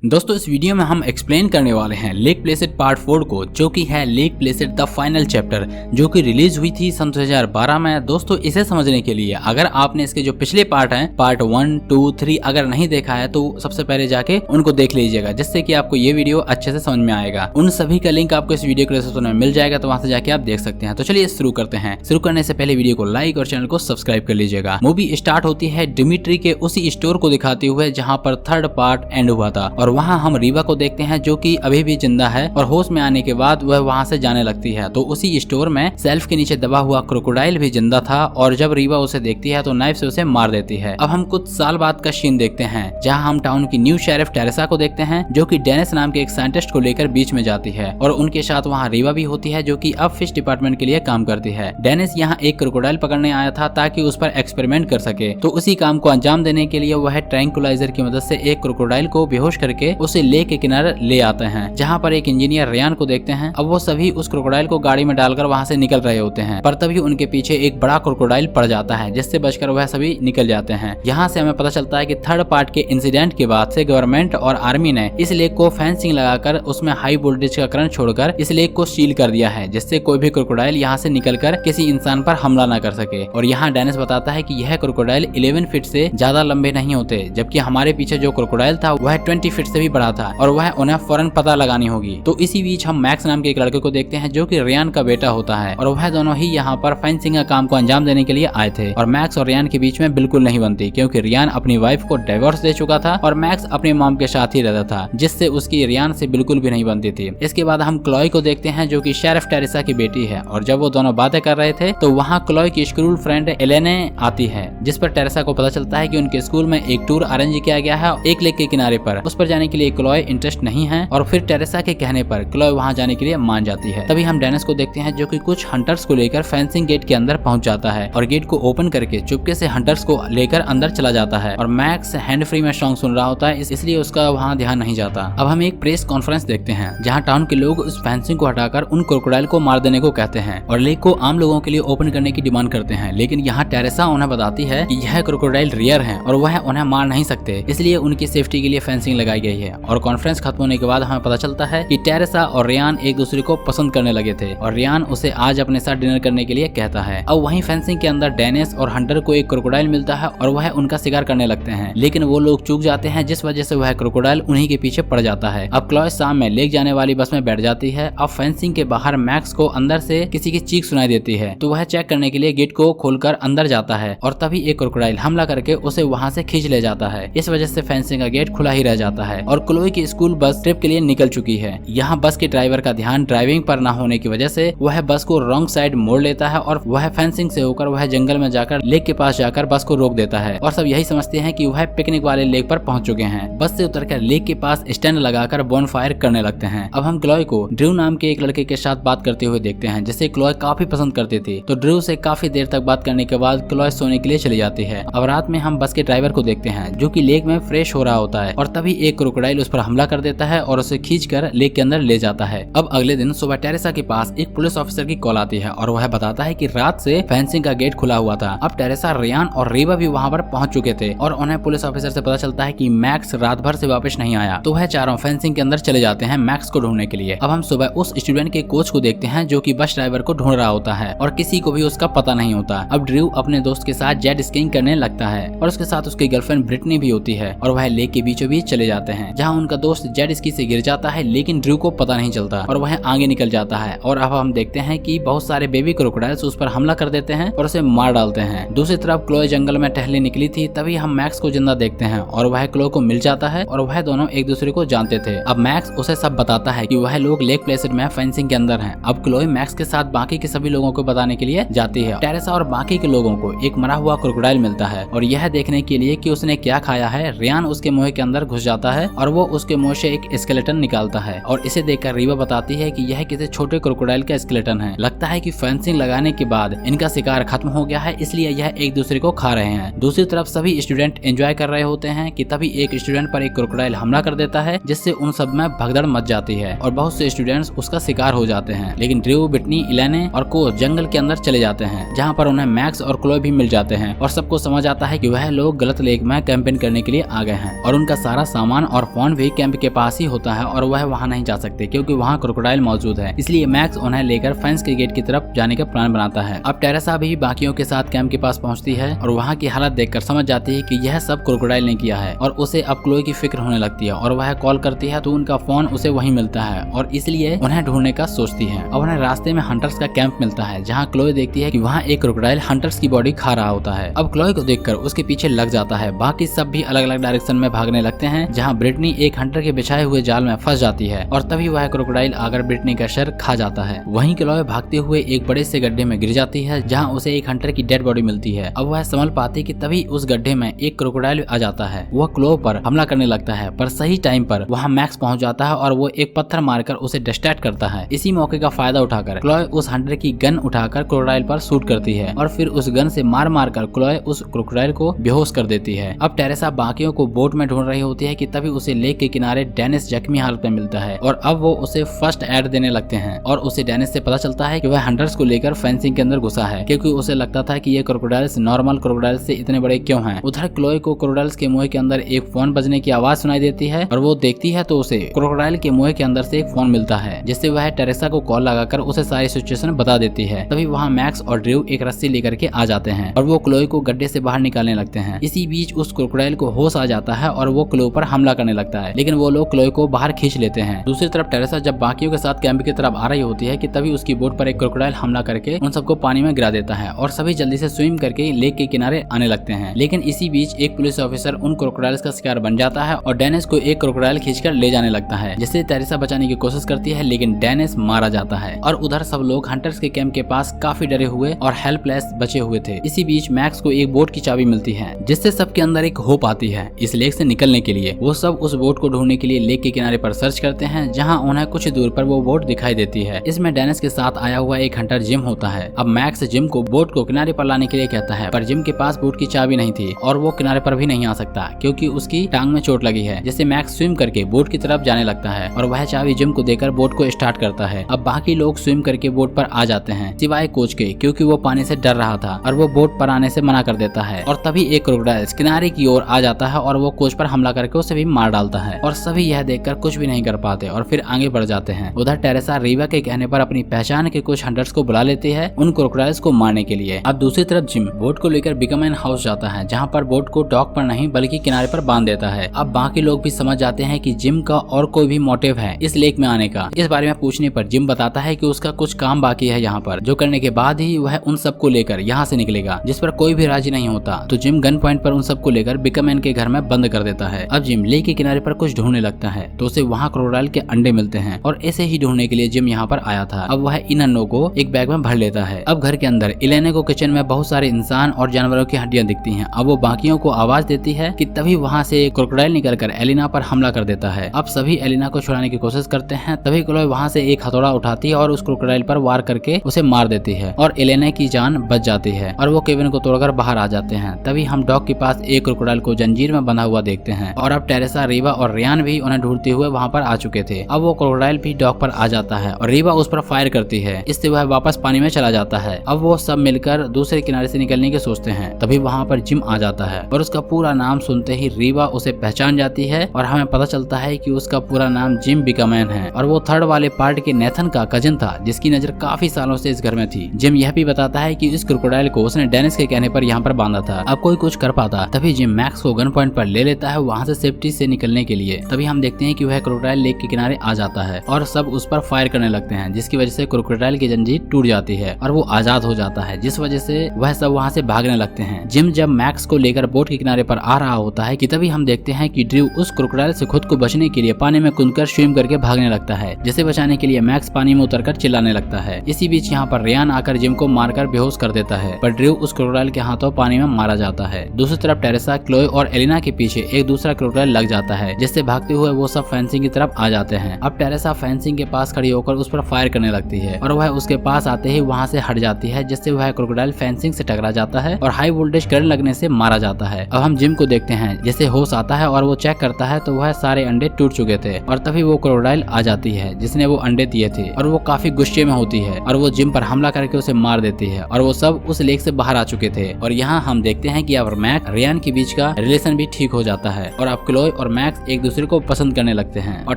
दोस्तों इस वीडियो में हम एक्सप्लेन करने वाले हैं लेक प्लेसिड पार्ट 4 को, जो कि है lake Placid the final chapter, जो कि रिलीज हुई थी सन 2012 में। दोस्तों इसे समझने के लिए अगर आपने इसके जो पिछले पार्ट हैं पार्ट 1, 2, 3 अगर नहीं देखा है तो सबसे पहले जाके उनको देख लीजिएगा, जिससे कि आपको ये वीडियो अच्छे से समझ में आएगा। उन सभी का लिंक आपको इस वीडियो के डिस्क्रिप्शन में मिल जाएगा, तो वहां से जाके आप देख सकते हैं। तो चलिए शुरू करते हैं। शुरू करने से पहले वीडियो को लाइक और चैनल को सब्सक्राइब कर लीजिएगा। मूवी स्टार्ट होती है डिमिट्री के उसी स्टोर को दिखाते हुए जहाँ पर थर्ड पार्ट एंड हुआ था, और वहाँ हम रीवा को देखते हैं जो कि अभी भी जिंदा है और होश में आने के बाद वह वहां से जाने लगती है। तो उसी स्टोर में सेल्फ के नीचे दबा हुआ क्रोकोडाइल भी जिंदा था, और जब रीवा उसे देखती है तो नाइफ से उसे मार देती है। अब हम कुछ साल बाद का सीन देखते हैं जहां हम टाउन की न्यू शेरिफ टेरेसा को देखते हैं, जो कि डेनिस नाम के एक साइंटिस्ट को लेकर बीच में जाती है, और उनके साथ वहां रीवा भी होती है जो कि अब फिश डिपार्टमेंट के लिए काम करती है। डेनिस यहाँ एक क्रोकोडाइल पकड़ने आया था ताकि उस पर एक्सपेरिमेंट कर सके, तो उसी काम को अंजाम देने के लिए वह ट्रैंकुलाइजर की मदद से एक क्रोकोडाइल को बेहोश करके उसे लेक के किनारे ले आते हैं, जहाँ पर एक इंजीनियर रियान को देखते हैं। अब वो सभी उस क्रोकोडाइल को गाड़ी में डालकर वहाँ से निकल रहे होते हैं, पर तभी उनके पीछे एक बड़ा क्रोकोडाइल पड़ जाता है, जिससे बचकर वह सभी निकल जाते हैं। यहाँ से हमें पता चलता है कि थर्ड पार्ट के इंसिडेंट के बाद से गवर्नमेंट और आर्मी ने इस लेक को फेंसिंग लगाकर उसमें हाई वोल्टेज का करंट छोड़कर इस लेक को सील कर दिया है, जिससे कोई भी क्रोकोडाइल यहाँ से निकलकर किसी इंसान पर हमला न कर सके। और यहाँ डेनिस बताता है कि यह क्रोकोडाइल 11 फीट से ज्यादा लंबे नहीं होते, जबकि हमारे पीछे जो क्रोकोडाइल था वह 20 फीट से भी बड़ा था, और वह उन्हें फौरन पता लगानी होगी। तो इसी बीच हम मैक्स नाम के एक लड़के को देखते हैं जो कि रियान का बेटा होता है, और वह दोनों ही यहाँ पर फेंसिंग का काम को अंजाम देने के लिए आए थे। और मैक्स और रियान के बीच में बिल्कुल नहीं बनती, क्योंकि रियान अपनी वाइफ को डिवोर्स दे चुका था और मैक्स अपनी मॉम के साथ ही रहता था, जिससे उसकी रियान से बिल्कुल भी नहीं बनती थी। इसके बाद हम क्लॉय को देखते हैं जो कि शेरिफ टेरेसा की बेटी है, और जब वो दोनों बातें कर रहे थे तो वहाँ क्लॉय की स्कूल फ्रेंड एलेने आती है, जिस पर टेरेसा को पता चलता है कि उनके स्कूल में एक टूर अरेंज किया गया है एक लेक के किनारे पर। उस पर जाने के लिए क्लॉय इंटरेस्ट नहीं है, और फिर टेरेसा के कहने पर क्लॉय वहां जाने के लिए मान जाती है। तभी हम डेनिस को देखते हैं जो कि कुछ हंटर्स को लेकर फेंसिंग गेट के अंदर पहुंच जाता है, और गेट को ओपन करके चुपके से हंटर्स को लेकर अंदर चला जाता है। और मैक्स हैंड फ्री में सॉन्ग सुन रहा होता है, इसलिए उसका वहां ध्यान नहीं जाता। अब हम एक प्रेस कॉन्फ्रेंस देखते हैं जहां टाउन के लोग उस फेंसिंग को हटाकर उन क्रोकोडाइल को मार देने को कहते हैं और लेक को आम लोगों के लिए ओपन करने की डिमांड करते हैं। लेकिन यहाँ टेरेसा उन्हें बताती है कि यह क्रोकोडाइल रियर है और वह उन्हें मार नहीं सकते, इसलिए उनकी सेफ्टी के लिए फेंसिंग लगाई गई है। और कॉन्फ्रेंस खत्म होने के बाद हमें पता चलता है कि टेरेसा और रियान एक दूसरे को पसंद करने लगे थे, और रियान उसे आज अपने साथ डिनर करने के लिए कहता है। अब वहीं फेंसिंग के अंदर डेनिस और हंटर को एक क्रोकोडाइल मिलता है, और वह उनका शिकार करने लगते हैं, लेकिन वो लोग चूक जाते हैं, जिस वजह से वह क्रोकोडाइल उन्हीं के पीछे पड़ जाता है। अब क्लॉय शाम में लेक जाने वाली बस में बैठ जाती है। अब फेंसिंग के बाहर मैक्स को अंदर से किसी की चीख सुनाई देती है, तो वह चेक करने के लिए गेट को खोलकर अंदर जाता है, और तभी एक क्रोकोडाइल हमला करके उसे वहां से खींच ले जाता है। इस वजह से फेंसिंग का गेट खुला ही रह जाता है, और क्लोई की स्कूल बस ट्रिप के लिए निकल चुकी है। यहाँ बस के ड्राइवर का ध्यान ड्राइविंग पर न होने की वजह से वह बस को रॉन्ग साइड मोड़ लेता है, और वह फेंसिंग से होकर वह जंगल में जाकर लेक के पास जाकर बस को रोक देता है, और सब यही समझते हैं कि वह पिकनिक वाले लेक पर पहुंच चुके हैं। बस से उतरकर लेक के पास स्टैंड लगाकर बोनफायर करने लगते हैं। अब हम क्लॉय को ड्रू नाम के एक लड़के के साथ बात करते हुए देखते हैं, जिसे क्लॉय काफी पसंद करती थी। तो ड्रू से काफी देर तक बात करने के बाद क्लॉय सोने के लिए चली जाती है। अब रात में हम बस के ड्राइवर को देखते हैं जो कि लेक में फ्रेश हो रहा होता है, और तभी एक क्रोकोडाइल उस पर हमला कर देता है और उसे खींचकर लेक के अंदर ले जाता है। अब अगले दिन सुबह टेरेसा के पास एक पुलिस ऑफिसर की कॉल आती है, और वह बताता है कि रात से फेंसिंग का गेट खुला हुआ था। अब टेरेसा, रियान और रीवा भी वहां पर पहुंच चुके थे, और उन्हें पुलिस ऑफिसर से पता चलता है कि मैक्स रात भर से वापस नहीं आया, तो वह चारों फेंसिंग के अंदर चले जाते हैं मैक्स को ढूंढने के लिए। अब हम सुबह उस स्टूडेंट के कोच को देखते हैं जो कि बस ड्राइवर को ढूंढ रहा होता है, और किसी को भी उसका पता नहीं होता। अब ड्रू अपने दोस्त के साथ जेट स्कीइंग करने लगता है, और उसके साथ उसकी गर्लफ्रेंड ब्रिटनी भी होती है, और वह लेक के बीचों बीच चले जाते हैं जहाँ उनका दोस्त जेट स्की से गिर जाता है, लेकिन ड्रू को पता नहीं चलता और वह आगे निकल जाता है। और अब हम देखते हैं कि बहुत सारे बेबी क्रोकोडाइल्स उस पर हमला कर देते हैं और उसे मार डालते हैं। दूसरी तरफ क्लोय जंगल में टहलने निकली थी, तभी हम मैक्स को जिंदा देखते हैं, और वह क्लोय को मिल जाता है, और वह दोनों एक दूसरे को जानते थे। अब मैक्स उसे सब बताता है कि वह लोग लेक प्लेसिड में फेंसिंग के अंदर हैं। अब क्लोय मैक्स के साथ बाकी के सभी लोगों को बताने के लिए जाती है। टेरेसा और बाकी के लोगों को एक मरा हुआ क्रोकोडाइल मिलता है, और यह देखने के लिए कि उसने क्या खाया है रियान उसके मुंह के अंदर घुस जाता है, और वो उसके मुंह से एक स्केलेटन निकालता है, और इसे देखकर रीवा बताती है कि यह किसी छोटे क्रोकोडाइल का स्केलेटन है। लगता है कि फेंसिंग लगाने के बाद इनका शिकार खत्म हो गया है, इसलिए यह एक दूसरे को खा रहे हैं। दूसरी तरफ सभी स्टूडेंट एंजॉय कर रहे होते हैं कि तभी एक स्टूडेंट पर एक क्रोकोडाइल हमला कर देता है, जिससे उन सब में भगदड़ मच जाती है, और बहुत से स्टूडेंट्स उसका शिकार हो जाते हैं। लेकिन ड्रू, ब्रिटनी, इलेने और कोच जंगल के अंदर चले जाते हैं, जहाँ पर उन्हें मैक्स और क्लोय भी मिल जाते हैं, और सबको समझ आता है कि वह लोग गलत लेक में कैंपेन करने के लिए आ गए हैं, और उनका सारा सामान और फोन भी कैंप के पास ही होता है और वह वहाँ नहीं जा सकते क्योंकि वहाँ क्रोकोडाइल मौजूद है। इसलिए मैक्स उन्हें लेकर फेंस के गेट की तरफ जाने का प्लान बनाता है। अब टेरेसा भी बाकियों के साथ कैंप के पास पहुंचती है और वहाँ की हालत देखकर समझ जाती है कि यह सब क्रोकोडाइल ने किया है और उसे अब क्लोई की फिक्र होने लगती है और वह कॉल करती है तो उनका फोन उसे वहीं मिलता है और इसलिए उन्हें ढूंढने का सोचती है। अब उन्हें रास्ते में हंटर्स का कैंप मिलता है जहाँ क्लोई देखती है कि वहाँ एक क्रोकोडाइल हंटर्स की बॉडी खा रहा होता है। अब क्लोई को देखकर उसके पीछे लग जाता है। बाकी सब भी अलग अलग डायरेक्शन में भागने लगते हैं जहाँ ब्रिटनी एक हंटर के बिछाए हुए जाल में फंस जाती है और तभी वह क्रोकोडाइल आकर ब्रिटनी का सर खा जाता है। वहीं क्लोई भागते हुए एक बड़े से गड्ढे में गिर जाती है जहाँ उसे एक हंटर की डेड बॉडी मिलती है। अब वह संभल पाती कि तभी उस गड्ढे में एक क्रोकोडाइल आ जाता है। वह क्लो पर हमला करने लगता है पर सही टाइम पर वहाँ मैक्स पहुंच जाता है और वो एक पत्थर मारकर उसे डिस्ट्रैक्ट करता है। इसी मौके का फायदा उठाकर क्लोई उस हंटर की गन उठाकर क्रोकोडाइल पर शूट करती है और फिर उस गन से मार मार कर क्लोई उस क्रोकोडाइल को बेहोश कर देती है। अब टेरेसा बाकियों को बोट में ढूंढ रही होती है कि तभी उसे लेक के किनारे डेनिस जख्मी हालत में मिलता है और अब वो उसे फर्स्ट एड देने लगते हैं और उसे डेनिस से पता चलता है कि वह हंटर्स को लेकर फेंसिंग के अंदर घुसा है क्योंकि उसे लगता था कि ये क्रोकोडाइल्स नॉर्मल क्रोकोडाइल्स से इतने बड़े क्यों हैं। उधर क्लोई को क्रोकोडाइल्स के मुंह के अंदर एक फोन बजने की आवाज सुनाई देती है और वो देखती है तो उसे क्रोकोडाइल के मुंह के अंदर से एक फोन मिलता है जिससे वह टेरेसा को कॉल लगाकर उसे सारी सिचुएशन बता देती है। तभी वहाँ मैक्स और ड्रू एक रस्सी लेकर के आ जाते हैं और वो क्लोई को गड्ढे से बाहर निकालने लगते हैं। इसी बीच उस क्रोकोडाइल को होश आ जाता है और वो क्लोई पर हमला करने लगता है लेकिन वो लोग क्लोई को बाहर खींच लेते हैं। दूसरी तरफ टेरेसा जब बाकियों के साथ कैंप की तरफ आ रही होती है कि तभी उसकी बोट पर एक क्रोकोडाइल हमला करके उन सबको पानी में गिरा देता है और सभी जल्दी से स्विम करके लेक के किनारे आने लगते हैं। लेकिन इसी बीच एक पुलिस ऑफिसर उन क्रोकोडाइल्स का शिकार बन जाता है और डेनिस को एक क्रोकोडाइल खींचकर ले जाने लगता है जिससे टेरेसा बचाने की कोशिश करती है लेकिन डेनिस मारा जाता है। और उधर सब लोग हंटर्स के कैंप के पास काफी डरे हुए और हेल्पलेस बचे हुए थे। इसी बीच मैक्स को एक बोट की चाबी मिलती है जिससे सबके अंदर एक होप आती है इस लेक से निकलने के लिए। वो सब उस बोट को ढूंढने के लिए लेक के किनारे पर सर्च करते हैं जहाँ उन्हें कुछ दूर पर वो बोट दिखाई देती है। इसमें डेनिस के साथ आया हुआ एक हंटर जिम होता है। अब मैक्स जिम को बोट को किनारे पर लाने के लिए कहता है पर जिम के पास बोट की चाबी नहीं थी और वो किनारे पर भी नहीं आ सकता क्योंकि उसकी टांग में चोट लगी है जिससे मैक्स स्विम करके बोट की तरफ जाने लगता है और वह चाबी जिम को देकर बोट को स्टार्ट करता है। अब बाकी लोग स्विम करके बोट पर आ जाते हैं सिवाय कोच के क्योंकि वो पानी से डर रहा था और वो बोट पर आने से मना कर देता है। और तभी एक क्रोकोडाइल किनारे की ओर आ जाता है और वो कोच पर हमला करके उसे भी मार डालता है और सभी यह देखकर कुछ भी नहीं कर पाते और फिर आगे बढ़ जाते हैं। उधर टेरेसा रीवा के कहने पर अपनी पहचान के कुछ हंटर्स को बुला लेती है उन क्रोकोडाइल्स को मारने के लिए। अब दूसरी तरफ जिम बोट को लेकर बिकमैन हाउस जाता है जहाँ पर बोट को डॉक पर नहीं बल्कि किनारे पर बांध देता है। अब बाकी लोग भी समझ जाते हैं कि जिम का और कोई भी मोटिव है इस लेक में आने का। इस बारे में पूछने पर जिम बताता है कि उसका कुछ काम बाकी है यहाँ पर जो करने के बाद ही वह उन सबको लेकर यहाँ से निकलेगा जिस पर कोई भी राजी नहीं होता। तो जिम गन पॉइंट पर उन सबको लेकर बिकमैन के घर में बंद कर देता है। अब जिम लेक के किनारे पर कुछ ढूंढने लगता है तो उसे वहाँ क्रोकोडाइल के अंडे मिलते हैं और ऐसे ही ढूंढने के लिए जिम यहाँ पर आया था। अब वह इन अंडों को एक बैग में भर लेता है। अब घर के अंदर इलेना को किचन में बहुत सारे इंसान और जानवरों की हड्डियां दिखती हैं। अब वो बाकियों को आवाज देती है कि तभी वहाँ से क्रोकोडाइल निकलकर एलिना पर हमला कर देता है। अब सभी एलिना को छुड़ाने की कोशिश करते हैं तभी क्लोई वहाँ से एक हथौड़ा उठाती है और उस क्रोकोडाइल पर वार करके उसे मार देती है और एलिना की जान बच जाती है और वो केविन को तोड़कर बाहर आ जाते हैं। तभी हम डॉग के पास एक क्रोकोडाइल को जंजीर में बंधा हुआ देखते हैं और अब टेरेसा रीवा और रियान भी उन्हें ढूंढते हुए वहाँ पर आ चुके थे। अब वो क्रोकोडाइल भी डॉग पर आ जाता है और रीवा उस पर फायर करती है इससे वह वापस पानी में चला जाता है। अब वो सब मिलकर दूसरे किनारे से निकलने की सोचते हैं तभी वहाँ पर जिम आ जाता है और उसका पूरा नाम सुनते ही रीवा उसे पहचान जाती है और हमें पता चलता है कि उसका पूरा नाम जिम बिकमैन है और वो थर्ड वाले पार्ट के नेथन का कजन था जिसकी नजर काफी सालों से इस घर में थी। जिम यह भी बताता है कि इस क्रोकोडाइल को उसने डेनिस के कहने पर यहाँ पर बांधा था। अब कोई कुछ कर पाता तभी जिम मैक्स को गन पॉइंट पर ले लेता है वहाँ से सेफ्टी से निकलने के लिए। तभी हम देखते हैं कि वह क्रोकोडाइल लेक के किनारे आ जाता है और सब उस पर फायर करने लगते हैं जिसकी वजह से क्रोकोडाइल की जंजीर टूट जाती है और वो आजाद हो जाता है जिस वजह से वह सब वहाँ से भागने लगते हैं। जिम जब मैक्स को लेकर बोट के किनारे पर आ रहा होता है कि तभी हम देखते हैं कि ड्रू उस क्रोकोडाइल से खुद को बचने के लिए पानी में कूदकर स्विम करके भागने लगता है जिसे बचाने के लिए मैक्स पानी में उतरकर चिल्लाने लगता है। इसी बीच यहाँ पर रियान आकर जिम को मारकर बेहोश कर देता है पर ड्रू उस क्रोकोडाइल के हाथों पानी में मारा जाता है। दूसरी तरफ टेरेसा क्लोई और एलिना के पीछे एक दूसरा क्रोकोडाइल लग जाता है जिससे भागते हुए वो सब फेंसिंग की तरफ आ जाते हैं। अब टेरेसा फेंसिंग के पास खड़ी होकर उस पर फायर करने लगती है और वह उसके पास आते ही वहाँ से हट जाती है जिससे वह क्रोकोडाइल फेंसिंग से टकरा जाता है और हाई वोल्टेज करंट लगने से मारा जाता है। अब हम जिम को देखते हैं जैसे होश आता है और वो चेक करता है तो वह सारे अंडे टूट चुके थे और तभी वो क्रोकोडाइल आ जाती है जिसने वो अंडे दिए थे और वो काफी गुस्से में होती है और वो जिम पर हमला करके उसे मार देती है और वो सब उस लेक से बाहर आ चुके थे। और यहाँ हम देखते हैं कि अब मैक रियान के बीच का रिलेशन भी ठीक हो जाता है और अब क्लोई और मैक्स एक दूसरे को पसंद करने लगते हैं और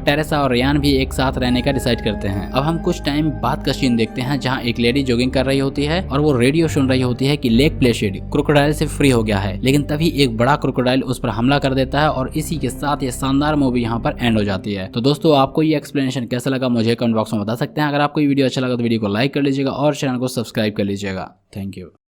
टेरेसा और रियान भी एक साथ रहने का डिसाइड करते हैं। अब हम कुछ टाइम बाद का सीन देखते हैं जहाँ एक लेडी जॉगिंग कर रही होती है और वो रेडियो सुन रही होती है कि लेक प्लेसिड क्रोकोडाइल से फ्री हो गया है, लेकिन तभी एक बड़ा क्रोकोडाइल उस पर हमला कर देता है और इसी के साथ ये शानदार मूवी यहाँ पर एंड हो जाती है। तो दोस्तों आपको ये एक्सप्लेनेशन कैसा लगा मुझे कमेंट बॉक्स में बता सकते हैं। अगर आपको ये वीडियो अच्छा लगा तो वीडियो को लाइक कर लीजिएगा और चैनल को सब्सक्राइब कर लीजिएगा। Thank you.